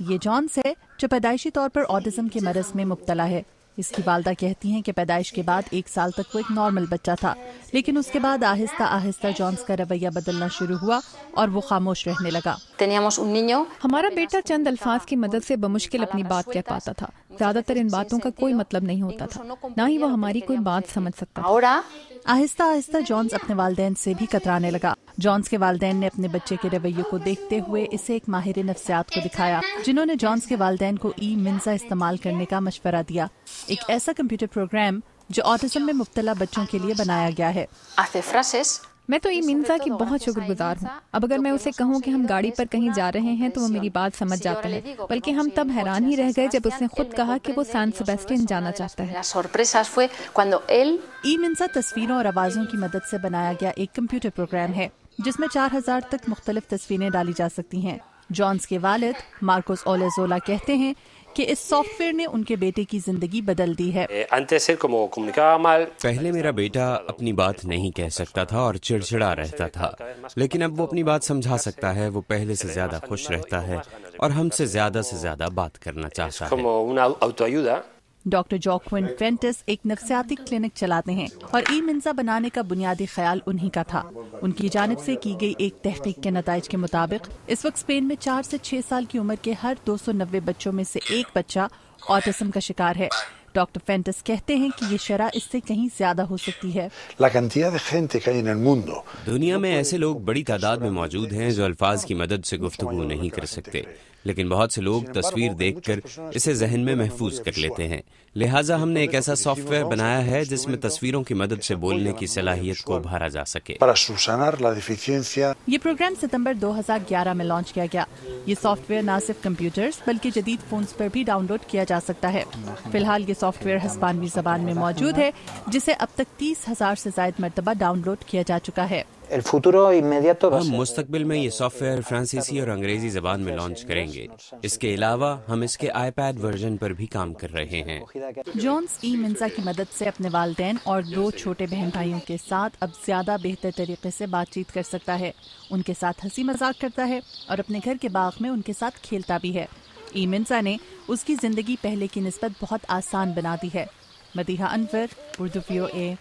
یہ جونس ہے جو پیدائشی طور پر آٹزم کے مرض میں مبتلا ہے۔ اس کی والدہ کہتی ہیں کہ پیدائش کے بعد 1 سال تک وہ ایک نارمل بچہ تھا، لیکن اس کے بعد آہستہ آہستہ جونس کا رویہ بدلنا شروع ہوا اور وہ خاموش رہنے لگا۔ ہمارا بیٹا چند الفاظ کی مدد سے بمشکل اپنی بات کہہ پاتا تھا۔ زیادہ تر ان باتوں کا کوئی مطلب نہیں ہوتا تھا، نہ ہی وہ ہماری کوئی بات سمجھ سکتا تھا۔ آہستہ آہستہ جونس اپنے والدین سے بھی کترانے لگا۔ جونس کے والدین نے اپنے بچے کے رویے کو دیکھتے ہوئے اسے ایک ماہر نفسیات کو دکھایا، جنہوں نے جونس کے والدین کو ای منزا استعمال کرنے کا مشورہ دیا، ایک ایسا کمپیوٹر پروگرام جو آٹزم میں مبتلا بچوں کے لیے بنایا گیا ہے۔ میں تو ای منزا کی بہت شکر گزار ہوں۔ اب اگر میں اسے کہوں کہ ہم گاڑی پر کہیں جا رہے ہیں تو وہ میری بات سمجھ جاتا ہے، بلکہ ہم تب حیران ہی رہ گئے جب اس نے خود کہا کہ وہ سان سیباسٹین جانا چاہتا ہے۔ ای منزا تصویروں اور آوازوں کی مدد سے بنایا گیا ایک کمپیوٹر پروگرام ہے جس میں 4000 تک مختلف تصویریں ڈالی جا سکتی ہیں۔ جونس کے والد مارکوس اولیزولا کہتے ہیں کہ اس سافٹ ویئر نے ان کے بیٹے کی زندگی بدل دی ہے۔ پہلے میرا بیٹا اپنی بات نہیں کہہ سکتا تھا اور چڑچڑا رہتا تھا، لیکن اب وہ اپنی بات سمجھا سکتا ہے، وہ پہلے سے زیادہ خوش رہتا ہے اور ہم سے زیادہ بات کرنا چاہتا ہے۔ ڈاکٹر جواکوین فینٹس ایک نفسیاتی کلینک چلاتے ہیں اور ای منزا بنانے کا بنیادی خیال انہی کا تھا۔ ان کی جانب سے کی گئی ایک تحقیق کے نتائج کے مطابق اس وقت اسپین میں 4 سے 6 سال کی عمر کے ہر 290 بچوں میں سے ایک بچہ آٹزم کا شکار ہے۔ ڈاکٹر فینٹس کہتے ہیں کہ یہ شرح اس سے کہیں زیادہ ہو سکتی ہے۔ دنیا میں ایسے لوگ بڑی تعداد میں موجود ہیں جو الفاظ کی مدد سے گفتگو نہیں کر سکتے، لیکن بہت سے لوگ تصویر دیکھ کر اسے ذہن میں محفوظ کر لیتے ہیں۔ لہٰذا ہم نے ایک ایسا سافٹ ویئر بنایا ہے جس میں تصویروں کی مدد سے بولنے کی صلاحیت کو ابھارا جا سکے۔ یہ پروگرام ستمبر 2011 میں لانچ کیا گیا۔ یہ سافٹ ویئر نہ صرف کمپیوٹرز بلکہ جدید فونز پر بھی ڈاؤن لوڈ کیا جا سکتا ہے۔ فی الحال یہ سافٹ ویئر ہسپانوی زبان میں موجود ہے، جسے اب تک 30,000 سے زائد مرتبہ ڈاؤن لوڈ کیا جا چکا ہے۔ ہم مستقبل میں یہ سافٹ ویئر فرانسیسی اور انگریزی زبان میں لانچ کریں گے۔ اس کے علاوہ ہم اس کے آئی پیڈ ورژن پر بھی کام کر رہے ہیں۔ جونس ای منزا کی مدد سے اپنے والدین اور 2 چھوٹے بہن بھائیوں کے ساتھ اب زیادہ بہتر طریقے سے بات چیت کر سکتا ہے، ان کے ساتھ ہنسی مذاق کرتا ہے اور اپنے گھر کے باغ میں ان کے ساتھ کھیلتا بھی ہے۔ ای منزا نے اس کی زندگی پہلے کی نسبت بہت آسان بنا دی ہے۔ مدیحہ انور، اردو VOA۔